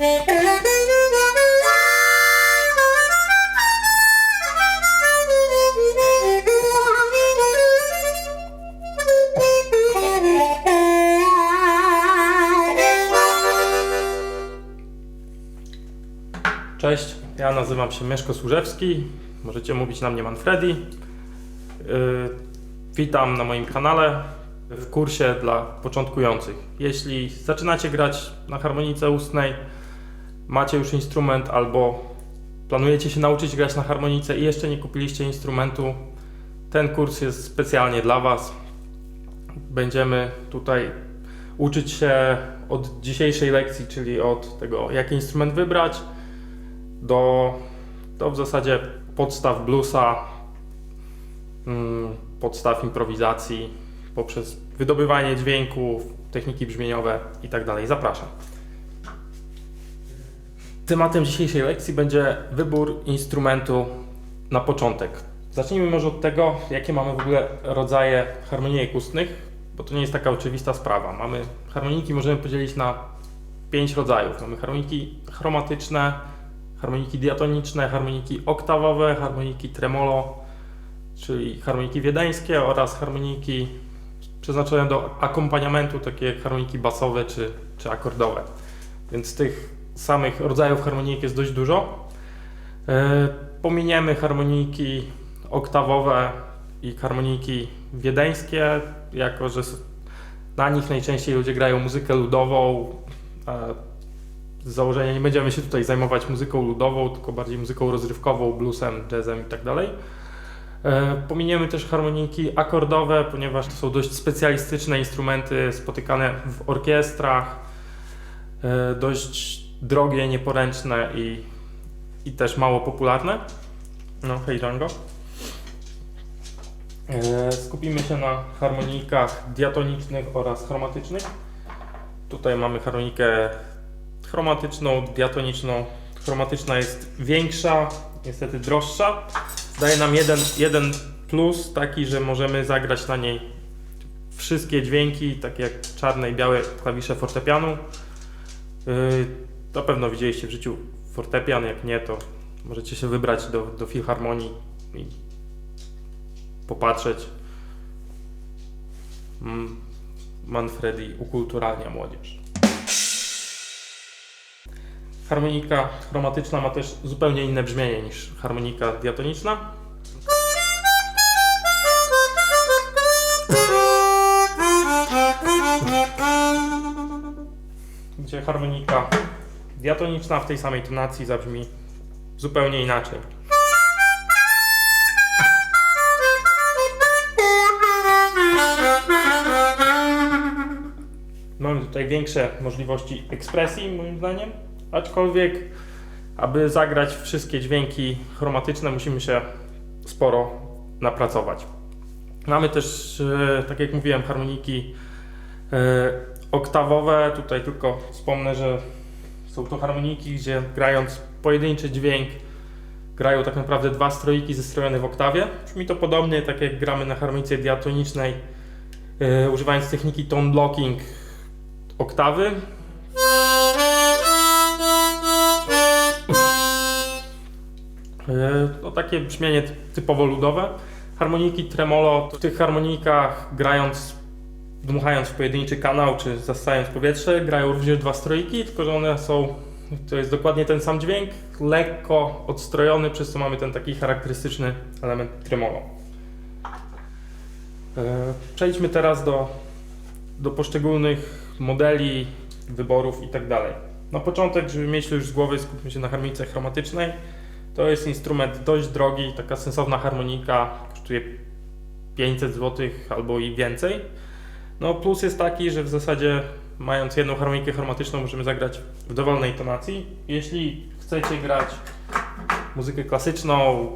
Cześć, ja nazywam się Mieszko Służewski, możecie mówić na mnie Manfredi. Witam na moim kanale w kursie dla początkujących. Jeśli zaczynacie grać na harmonice ustnej, macie już instrument albo planujecie się nauczyć grać na harmonice i jeszcze nie kupiliście instrumentu, ten kurs jest specjalnie dla Was. Będziemy tutaj uczyć się od dzisiejszej lekcji, czyli od tego, jaki instrument wybrać, do w zasadzie podstaw bluesa, podstaw improwizacji, poprzez wydobywanie dźwięków, techniki brzmieniowe itd. Zapraszam. Tematem dzisiejszej lekcji będzie wybór instrumentu na początek. Zacznijmy może od tego, jakie mamy w ogóle rodzaje harmonijek ustnych, bo to nie jest taka oczywista sprawa. Harmoniki możemy podzielić na 5 rodzajów. Mamy harmoniki chromatyczne, harmoniki diatoniczne, harmoniki oktawowe, harmoniki tremolo, czyli harmoniki wiedeńskie, oraz harmoniki przeznaczone do akompaniamentu, takie jak harmoniki basowe czy akordowe. Więc tych samych rodzajów harmonijek jest dość dużo. Pominiemy harmoniki oktawowe i harmoniki wiedeńskie, jako że na nich najczęściej ludzie grają muzykę ludową. Z założenia nie będziemy się tutaj zajmować muzyką ludową, tylko bardziej muzyką rozrywkową, bluesem, jazzem itd. Pominiemy też harmoniki akordowe, ponieważ to są dość specjalistyczne instrumenty spotykane w orkiestrach, dość drogie, nieporęczne i też mało popularne. No, hej Django. Skupimy się na harmonikach diatonicznych oraz chromatycznych. Tutaj mamy harmonikę chromatyczną, diatoniczną. Chromatyczna jest większa, niestety droższa. Daje nam jeden plus, taki, że możemy zagrać na niej wszystkie dźwięki, takie jak czarne i białe klawisze fortepianu. Na pewno widzieliście w życiu fortepian, jak nie, to możecie się wybrać do filharmonii i popatrzeć. Manfredi ukulturalnia młodzież. Harmonika chromatyczna ma też zupełnie inne brzmienie niż harmonika diatoniczna. Gdzie harmonika diatoniczna w tej samej tonacji zabrzmi zupełnie inaczej. Mamy tutaj większe możliwości ekspresji, moim zdaniem. Aczkolwiek, aby zagrać wszystkie dźwięki chromatyczne, musimy się sporo napracować. Mamy też, tak jak mówiłem, harmoniki oktawowe. Tutaj tylko wspomnę, że są to harmoniki, gdzie grając pojedynczy dźwięk, grają tak naprawdę dwa stroiki zestrojone w oktawie. Brzmi to podobnie, tak jak gramy na harmonice diatonicznej, używając techniki tone blocking oktawy. To takie brzmienie typowo ludowe. Harmoniki tremolo, w tych harmonikach dmuchając w pojedynczy kanał czy zasysając powietrze, grają również dwa stroiki, tylko że to jest dokładnie ten sam dźwięk, lekko odstrojony, przez co mamy ten taki charakterystyczny element tremolo. Przejdźmy teraz do poszczególnych modeli, wyborów itd. Na początek, żeby mieć to już z głowy, skupmy się na harmonice chromatycznej. To jest instrument dość drogi, taka sensowna harmonika, kosztuje 500 zł albo i więcej. No plus jest taki, że w zasadzie mając jedną harmonikę chromatyczną możemy zagrać w dowolnej tonacji. Jeśli chcecie grać muzykę klasyczną,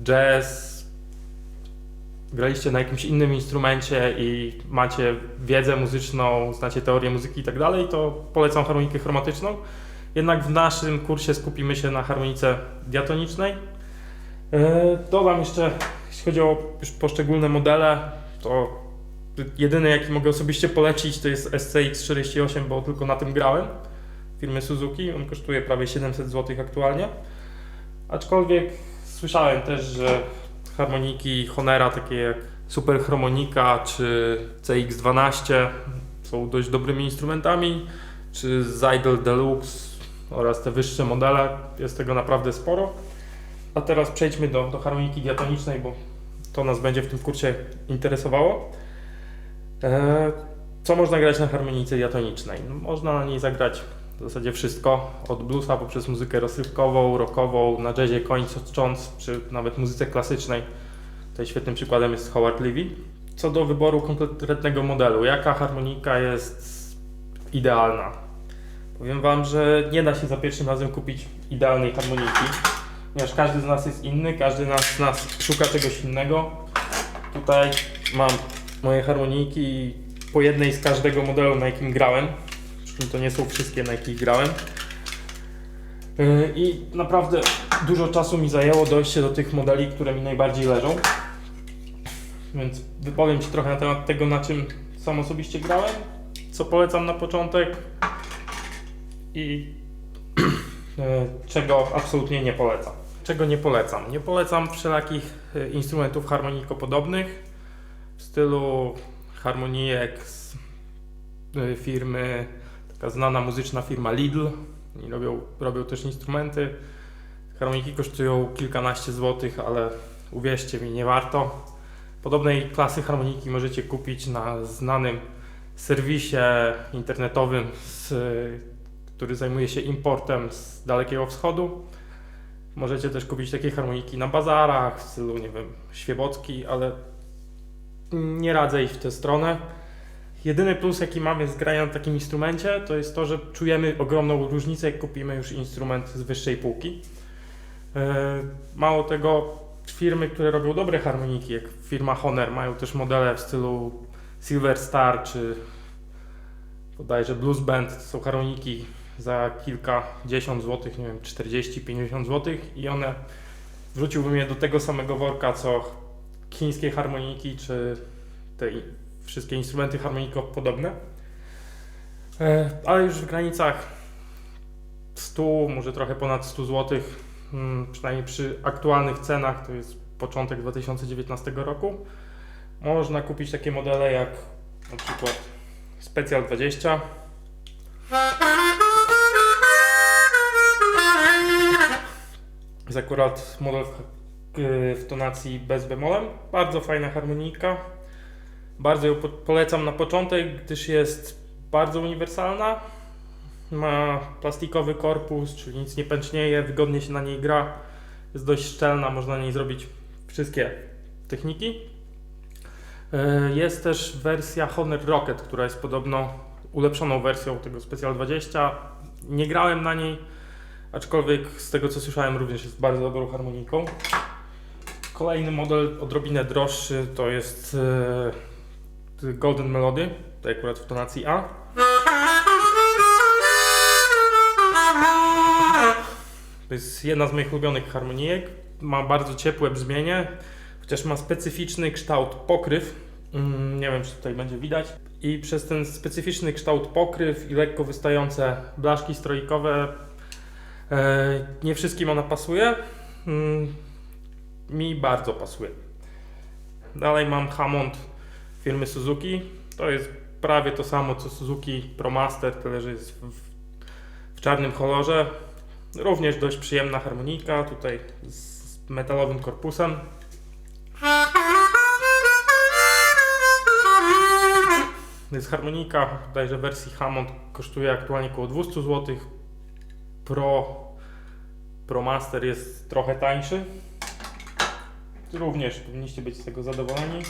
jazz, graliście na jakimś innym instrumencie i macie wiedzę muzyczną, znacie teorię muzyki i tak dalej, to polecam harmonikę chromatyczną. Jednak w naszym kursie skupimy się na harmonice diatonicznej. Dodam jeszcze, jeśli chodzi o już poszczególne modele, to jedyny jaki mogę osobiście polecić to jest SCX 48, bo tylko na tym grałem. firmy Suzuki. On kosztuje prawie 700 zł aktualnie. Aczkolwiek słyszałem też, że harmoniki Honera, takie jak Super Harmonica czy CX12 są dość dobrymi instrumentami, czy Zydeco Deluxe oraz te wyższe modele. Jest tego naprawdę sporo. A teraz przejdźmy do harmoniki diatonicznej, bo to nas będzie w tym kursie interesowało. Co można grać na harmonice diatonicznej? No, można na niej zagrać w zasadzie wszystko, od bluesa poprzez muzykę rozrywkową, rockową, na jazzie kończąc, czy nawet muzyce klasycznej. Tutaj świetnym przykładem jest Howard Levy. Co do wyboru konkretnego modelu, jaka harmonika jest idealna? Powiem Wam, że nie da się za pierwszym razem kupić idealnej harmoniki, ponieważ każdy z nas jest inny, każdy z nas szuka czegoś innego. Tutaj mam moje harmoniki po jednej z każdego modelu, na jakim grałem. Przy czym to nie są wszystkie, na jakich grałem. I naprawdę dużo czasu mi zajęło dojście do tych modeli, które mi najbardziej leżą. Więc wypowiem Ci trochę na temat tego, na czym sam osobiście grałem, co polecam na początek i czego absolutnie nie polecam. Czego nie polecam? Nie polecam wszelakich instrumentów harmonikopodobnych w stylu harmonijek z firmy, taka znana muzyczna firma Lidl. Oni robią też instrumenty. Harmoniki kosztują kilkanaście złotych, ale uwierzcie mi, nie warto. Podobnej klasy harmoniki możecie kupić na znanym serwisie internetowym, który zajmuje się importem z Dalekiego Wschodu. Możecie też kupić takie harmoniki na bazarach w stylu, nie wiem, Świebocki, ale nie radzę iść w tę stronę. Jedyny plus, jaki mamy z grania na takim instrumencie, to jest to, że czujemy ogromną różnicę, jak kupimy już instrument z wyższej półki. Mało tego, firmy, które robią dobre harmoniki, jak firma Honer, mają też modele w stylu Silver Star czy bodajże Blues Band. To są harmoniki za kilkadziesiąt złotych, nie wiem, 40-50 złotych i one, wrzuciłbym je do tego samego worka co chińskie harmoniki czy te wszystkie instrumenty harmoniko-podobne. Ale już w granicach 100, może trochę ponad 100 zł, przynajmniej przy aktualnych cenach, to jest początek 2019 roku, można kupić takie modele jak na przykład Special 20. Jest akurat model w tonacji bez bemolem. Bardzo fajna harmonika. Bardzo ją polecam na początek, gdyż jest bardzo uniwersalna. Ma plastikowy korpus, czyli nic nie pęcznieje, wygodnie się na niej gra. Jest dość szczelna, można na niej zrobić wszystkie techniki. Jest też wersja Honor Rocket, która jest podobno ulepszoną wersją tego Special 20. Nie grałem na niej, aczkolwiek z tego co słyszałem również jest bardzo dobrą harmoniką. Kolejny model odrobinę droższy to jest Golden Melody, tutaj akurat w tonacji A. To jest jedna z moich ulubionych harmonijek. Ma bardzo ciepłe brzmienie, chociaż ma specyficzny kształt pokryw. Nie wiem, czy tutaj będzie widać. I przez ten specyficzny kształt pokryw i lekko wystające blaszki stroikowe nie wszystkim ona pasuje. Mi bardzo pasuje. Dalej mam Hammond firmy Suzuki. To jest prawie to samo co Suzuki ProMaster, tyle że jest w czarnym kolorze. Również dość przyjemna harmonika, tutaj z metalowym korpusem. To jest harmonika, bodajże w wersji Hammond kosztuje aktualnie około 200 zł. ProMaster jest trochę tańszy. Również powinniście być z tego zadowoleni.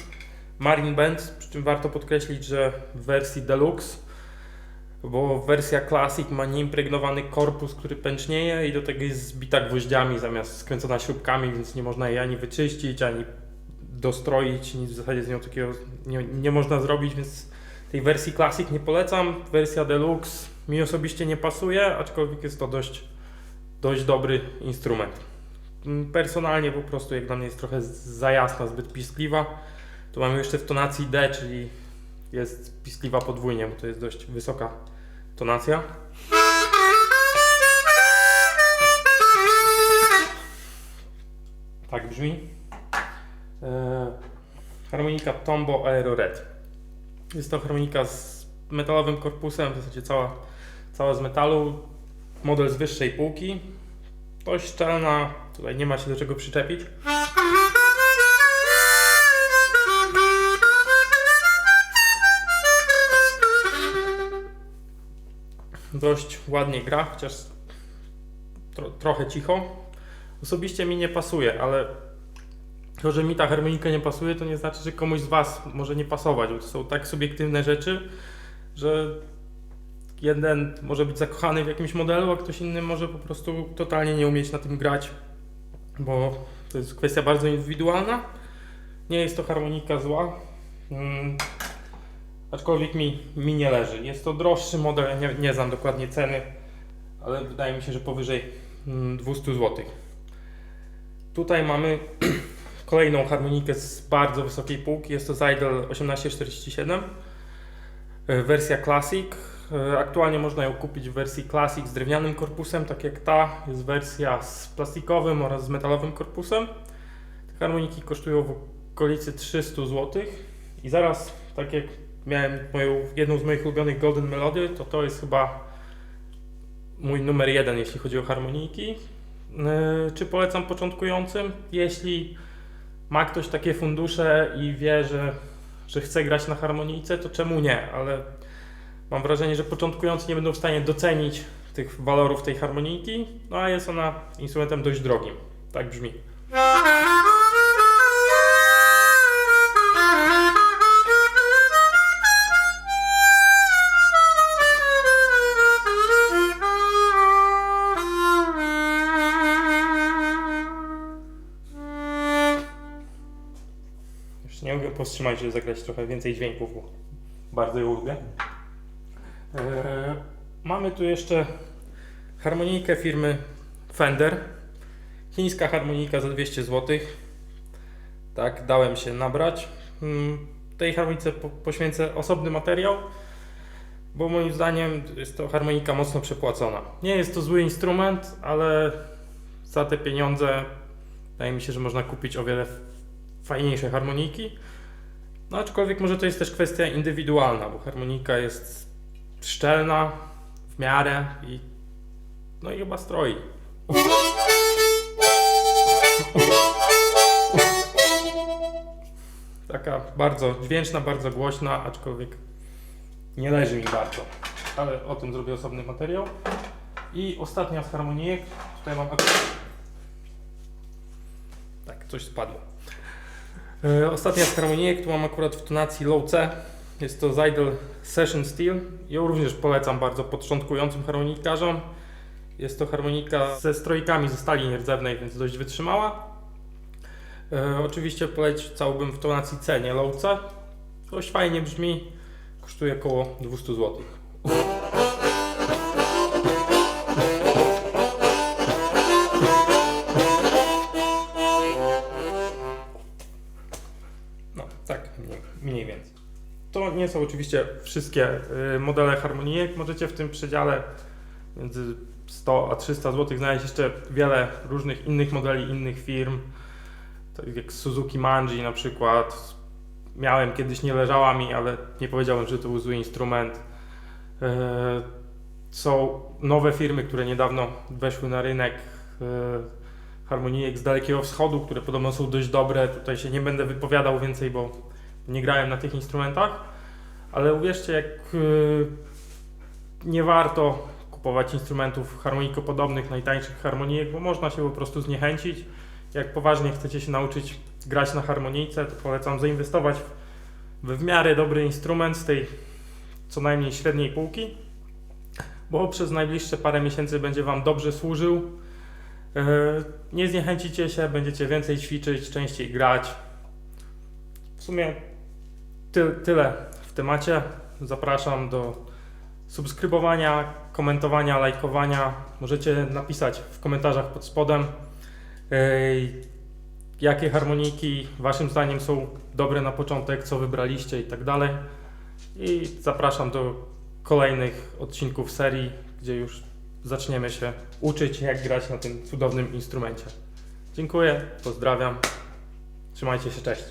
Marine Band, przy czym warto podkreślić, że w wersji Deluxe, bo wersja Classic ma nieimpregnowany korpus, który pęcznieje i do tego jest zbita gwoździami zamiast skręcona śrubkami, więc nie można jej ani wyczyścić, ani dostroić, nic w zasadzie z nią takiego nie można zrobić, więc tej wersji Classic nie polecam. Wersja Deluxe mi osobiście nie pasuje, aczkolwiek jest to dość dobry instrument. Personalnie po prostu jak dla mnie jest trochę za jasna, zbyt piskliwa. Tu mamy jeszcze w tonacji D, czyli jest piskliwa podwójnie, bo to jest dość wysoka tonacja. harmonika Tombo Aero Red. Jest to harmonika z metalowym korpusem, w zasadzie cała z metalu. Model z wyższej półki. Dość szczelna, tutaj nie ma się do czego przyczepić. Dość ładnie gra, chociaż trochę cicho. Osobiście mi nie pasuje, ale to, że mi ta harmonika nie pasuje, to nie znaczy, że komuś z Was może nie pasować, bo to są tak subiektywne rzeczy, że jeden może być zakochany w jakimś modelu, a ktoś inny może po prostu totalnie nie umieć na tym grać, bo to jest kwestia bardzo indywidualna. Nie jest to harmonika zła, aczkolwiek mi nie leży. Jest to droższy model, nie znam dokładnie ceny, ale wydaje mi się, że powyżej 200 zł. Tutaj mamy kolejną harmonikę z bardzo wysokiej półki. Jest to Seidel 1847, wersja Classic. Aktualnie można ją kupić w wersji Classic z drewnianym korpusem, tak jak ta. Jest wersja z plastikowym oraz z metalowym korpusem. Te harmoniki kosztują w okolicy 300 zł. I zaraz, tak jak miałem jedną z moich ulubionych Golden Melody, to jest chyba mój numer 1, jeśli chodzi o harmoniki. Czy polecam początkującym? Jeśli ma ktoś takie fundusze i wie, że chce grać na harmonijce, to czemu nie? Ale mam wrażenie, że początkujący nie będą w stanie docenić tych walorów tej harmonijki, no a jest ona instrumentem dość drogim. Tak brzmi. Nie mogę powstrzymać, żeby zagrać trochę więcej dźwięków, bo bardzo ją lubię. Mamy tu jeszcze harmonijkę firmy Fender. Chińska harmonika za 200 zł. Tak, dałem się nabrać. Tej harmonice poświęcę osobny materiał, bo moim zdaniem jest to harmonika mocno przepłacona. Nie jest to zły instrument, ale za te pieniądze wydaje mi się, że można kupić o wiele fajniejsze harmoniki. No aczkolwiek może to jest też kwestia indywidualna, bo harmonika jest szczelna w miarę i no i chyba stroi. Taka bardzo dźwięczna, bardzo głośna, aczkolwiek nie leży mi bardzo, ale o tym zrobię osobny materiał. I ostatnia z harmonijek, tutaj mam tak, coś spadło. Ostatnia z harmonijek, tu mam akurat w tonacji Low C. Jest to Seidel Session Steel. Ją również polecam bardzo początkującym harmonikarzom. Jest to harmonika ze strojkami ze stali nierdzewnej, więc dość wytrzymała. Oczywiście polecałbym w tonacji C, nie Low C. Dość fajnie brzmi, kosztuje około 200 zł. No, tak mniej więcej. To nie są oczywiście wszystkie modele harmonijek. Możecie w tym przedziale między 100 a 300 zł znaleźć jeszcze wiele różnych innych modeli, innych firm. Tak jak Suzuki Manji na przykład. Miałem kiedyś, nie leżała mi, ale nie powiedziałem, że to był zły instrument. Są nowe firmy, które niedawno weszły na rynek harmonijek z Dalekiego Wschodu, które podobno są dość dobre. Tutaj się nie będę wypowiadał więcej, bo nie grałem na tych instrumentach, ale uwierzcie, jak nie warto kupować instrumentów harmonikopodobnych, najtańszych harmonijek, bo można się po prostu zniechęcić. Jak poważnie chcecie się nauczyć grać na harmonijce, to polecam zainwestować w miarę dobry instrument z tej co najmniej średniej półki, bo przez najbliższe parę miesięcy będzie Wam dobrze służył. Nie zniechęcicie się, będziecie więcej ćwiczyć, częściej grać. W sumie tyle w temacie. Zapraszam do subskrybowania, komentowania, lajkowania. Możecie napisać w komentarzach pod spodem, jakie harmoniki Waszym zdaniem są dobre na początek, co wybraliście i tak dalej. I zapraszam do kolejnych odcinków serii, gdzie już zaczniemy się uczyć, jak grać na tym cudownym instrumencie. Dziękuję, pozdrawiam, trzymajcie się, cześć.